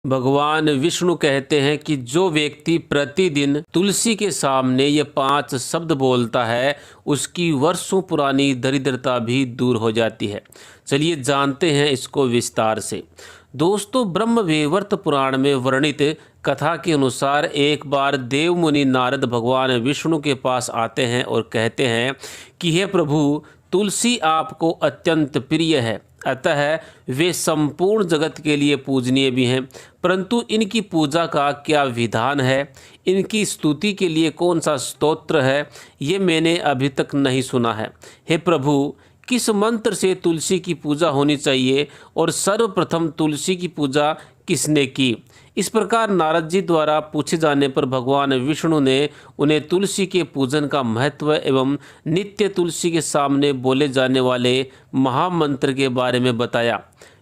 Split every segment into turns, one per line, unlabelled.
भगवान विष्णु कहते हैं कि जो व्यक्ति प्रतिदिन तुलसी के सामने ये 5 शब्द बोलता है, उसकी वर्षों पुरानी दरिद्रता भी दूर हो जाती है। चलिए जानते हैं इसको विस्तार से। दोस्तों, ब्रह्म वैवर्त पुराण में वर्णित कथा के अनुसार एक बार देव मुनि नारद भगवान विष्णु के पास आते हैं और कहते हैं कि हे प्रभु, तुलसी आपको अत्यंत प्रिय है, अतः वे संपूर्ण जगत के लिए पूजनीय भी हैं, परंतु इनकी पूजा का क्या विधान है, इनकी स्तुति के लिए कौन सा स्तोत्र है, ये मैंने अभी तक नहीं सुना है। हे प्रभु, किस मंत्र से तुलसी की पूजा होनी चाहिए और सर्वप्रथम तुलसी की पूजा किसने की? इस प्रकार नारद जी द्वारा पूछे जाने पर भगवान विष्णु ने उन्हें तुलसी के पूजन का महत्व एवं नित्य तुलसी के सामने बोले जाने वाले महामंत्र के बारे में बताया।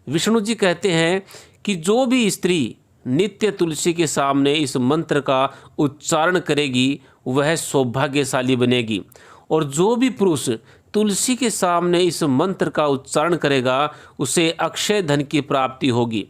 विष्णु जी कहते हैं कि जो भी स्त्री नित्य तुलसी के सामने इस मंत्र का उच्चारण करेगी वह सौभाग्यशाली बनेगी, और जो भी पुरुष तुलसी के सामने इस मंत्र का उच्चारण करेगा उसे अक्षय धन की प्राप्ति होगी।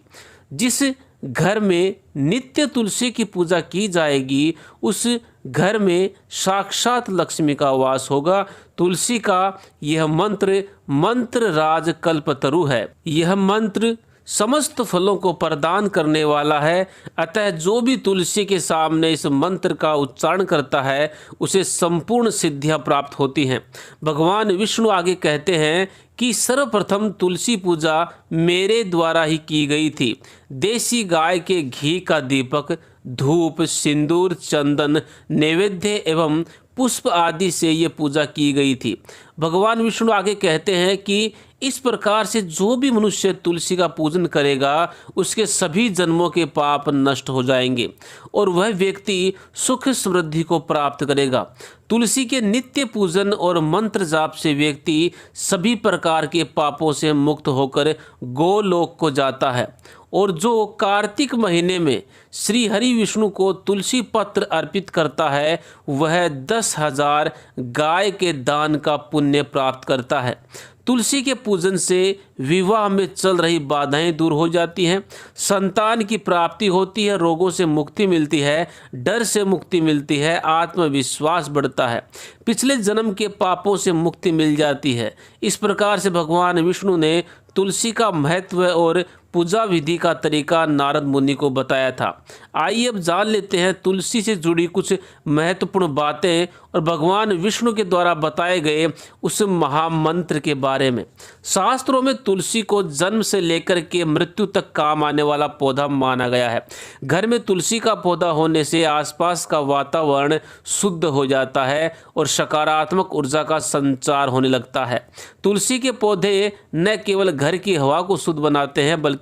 जिस घर में नित्य तुलसी की पूजा की जाएगी उस घर में साक्षात लक्ष्मी का वास होगा। तुलसी का यह मंत्र राज कल्पतरु है। यह मंत्र समस्त फलों को प्रदान करने वाला है, अतः जो भी तुलसी के सामने इस मंत्र का उच्चारण करता है उसे संपूर्ण सिद्धियां प्राप्त होती हैं। भगवान विष्णु आगे कहते हैं कि सर्वप्रथम तुलसी पूजा मेरे द्वारा ही की गई थी। देसी गाय के घी का दीपक, धूप, सिंदूर, चंदन, नैवेद्य एवं पुष्प आदि से ये पूजा की गई थी। भगवान विष्णु आगे कहते हैं कि इस प्रकार से जो भी मनुष्य तुलसी का पूजन करेगा उसके सभी जन्मों के पाप नष्ट हो जाएंगे और वह व्यक्ति सुख समृद्धि को प्राप्त करेगा। तुलसी के नित्य पूजन और मंत्र जाप से व्यक्ति सभी प्रकार के पापों से मुक्त होकर गोलोक को जाता है। और जो कार्तिक महीने में श्री हरि विष्णु को तुलसी पत्र अर्पित करता है वह 10,000 गाय के दान का पुण्य प्राप्त करता है। तुलसी के पूजन से विवाह में चल रही बाधाएं दूर हो जाती हैं, संतान की प्राप्ति होती है, रोगों से मुक्ति मिलती है, डर से मुक्ति मिलती है, आत्मविश्वास बढ़ता है, पिछले जन्म के पापों से मुक्ति मिल जाती है। इस प्रकार से भगवान विष्णु ने तुलसी का महत्व और पूजा विधि का तरीका नारद मुनि को बताया था। आइए अब जान लेते हैं तुलसी से जुड़ी कुछ महत्वपूर्ण बातें और भगवान विष्णु के द्वारा बताए गए उस महामंत्र के बारे में। शास्त्रों में तुलसी को जन्म से लेकर के मृत्यु तक काम आने वाला पौधा माना गया है। घर में तुलसी का पौधा होने से आसपास का वातावरण शुद्ध हो जाता है और सकारात्मक ऊर्जा का संचार होने लगता है। तुलसी के पौधे न केवल घर की हवा को शुद्ध बनाते हैं बल्कि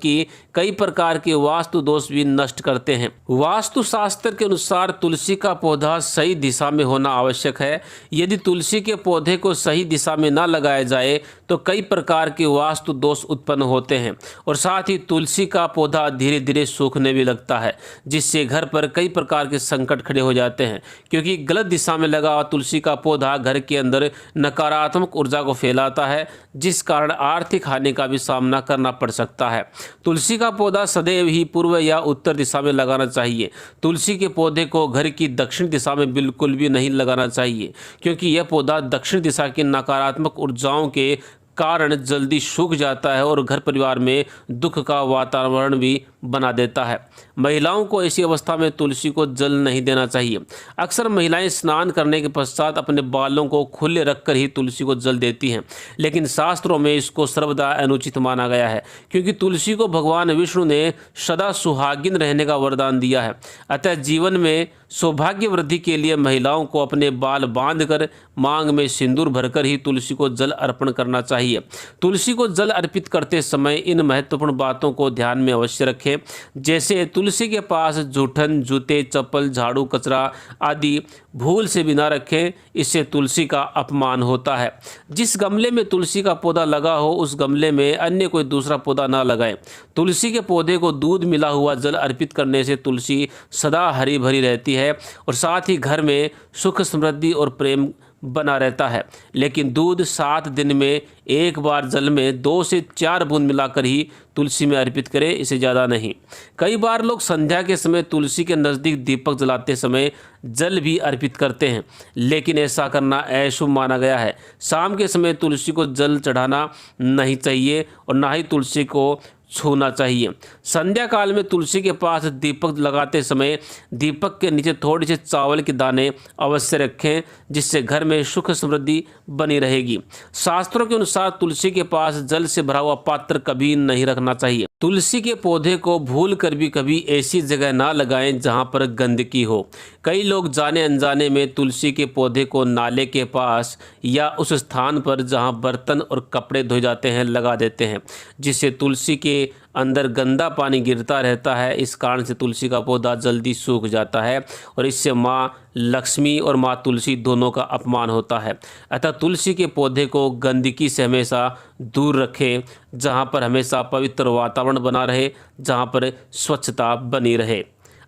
कई प्रकार के वास्तु दोष भी नष्ट करते हैं। वास्तु शास्त्र के अनुसार तुलसी का पौधा सही दिशा में होना आवश्यक है। यदि तुलसी के पौधे को सही दिशा में ना लगाया जाए तो कई प्रकार के वास्तु दोष उत्पन्न होते हैं और साथ ही तुलसी का पौधा धीरे धीरे सूखने भी लगता है, जिससे घर पर कई प्रकार के संकट खड़े हो जाते हैं, क्योंकि गलत दिशा में लगा हुआ तुलसी का पौधा घर के अंदर नकारात्मक ऊर्जा को फैलाता है, जिस कारण आर्थिक हानि का भी सामना करना पड़ सकता है। तुलसी का पौधा सदैव ही पूर्व या उत्तर दिशा में लगाना चाहिए। तुलसी के पौधे को घर की दक्षिण दिशा में बिल्कुल भी नहीं लगाना चाहिए, क्योंकि यह पौधा दक्षिण दिशा की नकारात्मक ऊर्जाओं के कारण जल्दी सूख जाता है और घर परिवार में दुख का वातावरण भी बना देता है। महिलाओं को ऐसी अवस्था में तुलसी को जल नहीं देना चाहिए। अक्सर महिलाएं स्नान करने के पश्चात अपने बालों को खुले रखकर ही तुलसी को जल देती हैं, लेकिन शास्त्रों में इसको सर्वदा अनुचित माना गया है, क्योंकि तुलसी को भगवान विष्णु ने सदा सुहागिन रहने का वरदान दिया है। अतः जीवन में सौभाग्य वृद्धि के लिए महिलाओं को अपने बाल बांधकर मांग में सिंदूर भरकर ही तुलसी को जल अर्पण करना चाहिए। तुलसी को जल अर्पित करते समय इन महत्वपूर्ण बातों को ध्यान में अवश्य रखें, जैसे तुलसी के पास जूठन, जूते, चप्पल, झाड़ू, कचरा आदि भूल से भी ना रखें, इससे तुलसी का अपमान होता है। जिस गमले में तुलसी का पौधा लगा हो उस गमले में अन्य कोई दूसरा पौधा ना लगाएं। तुलसी के पौधे को दूध मिला हुआ जल अर्पित करने से तुलसी सदा हरी भरी रहती है और साथ ही घर में सुख, समृद्धि और प्रेम बना रहता है। लेकिन दूध 7 दिन में एक बार जल में 2 से 4 बूंद मिलाकर ही तुलसी में अर्पित करें, इससे ज़्यादा नहीं। कई बार लोग संध्या के समय तुलसी के नज़दीक दीपक जलाते समय जल भी अर्पित करते हैं, लेकिन ऐसा करना अशुभ माना गया है। शाम के समय तुलसी को जल चढ़ाना नहीं चाहिए और ना ही तुलसी को छूना चाहिए। संध्या काल में तुलसी के पास दीपक लगाते समय दीपक के नीचे थोड़े से चावल के दाने अवश्य रखें, जिससे घर में सुख समृद्धि बनी रहेगी। शास्त्रों के अनुसार तुलसी के पास जल से भरा हुआ पात्र कभी नहीं रखना चाहिए। तुलसी के पौधे को भूल कर भी कभी ऐसी जगह ना लगाएं जहां पर गंदगी हो। कई लोग जाने अनजाने में तुलसी के पौधे को नाले के पास या उस स्थान पर जहां बर्तन और कपड़े धोए जाते हैं लगा देते हैं, जिससे तुलसी के अंदर गंदा पानी गिरता रहता है। इस कारण से तुलसी का पौधा जल्दी सूख जाता है और इससे माँ लक्ष्मी और माँ तुलसी दोनों का अपमान होता है। अतः तुलसी के पौधे को गंदगी से हमेशा दूर रखें, जहाँ पर हमेशा पवित्र वातावरण बना रहे, जहाँ पर स्वच्छता बनी रहे।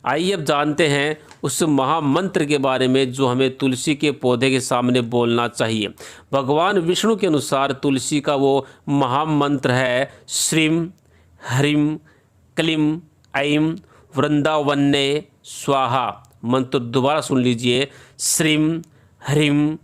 आइए अब जानते हैं उस महामंत्र के बारे में जो हमें तुलसी के पौधे के सामने बोलना चाहिए। भगवान विष्णु के अनुसार तुलसी का वो महामंत्र है श्रीम ह्रीं क्लीं ऐं वृंदावन्ये स्वाहा। मंत्र दोबारा सुन लीजिए, श्रीं ह्रीं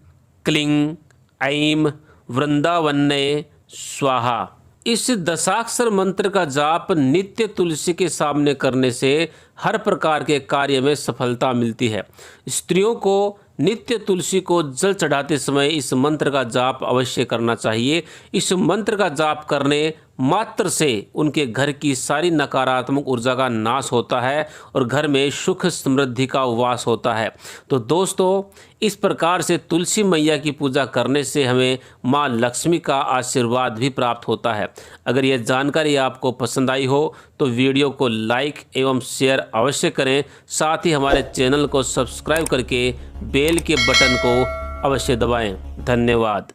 क्लीं ऐं वृंदावन्ये स्वाहा। इस दशाक्षर मंत्र का जाप नित्य तुलसी के सामने करने से हर प्रकार के कार्य में सफलता मिलती है। स्त्रियों को नित्य तुलसी को जल चढ़ाते समय इस मंत्र का जाप अवश्य करना चाहिए। इस मंत्र का जाप करने मात्र से उनके घर की सारी नकारात्मक ऊर्जा का नाश होता है और घर में सुख समृद्धि का वास होता है। तो दोस्तों, इस प्रकार से तुलसी मैया की पूजा करने से हमें माँ लक्ष्मी का आशीर्वाद भी प्राप्त होता है। अगर यह जानकारी आपको पसंद आई हो तो वीडियो को लाइक एवं शेयर अवश्य करें। साथ ही हमारे चैनल को सब्सक्राइब करके बेल के बटन को अवश्य दबाएं। धन्यवाद।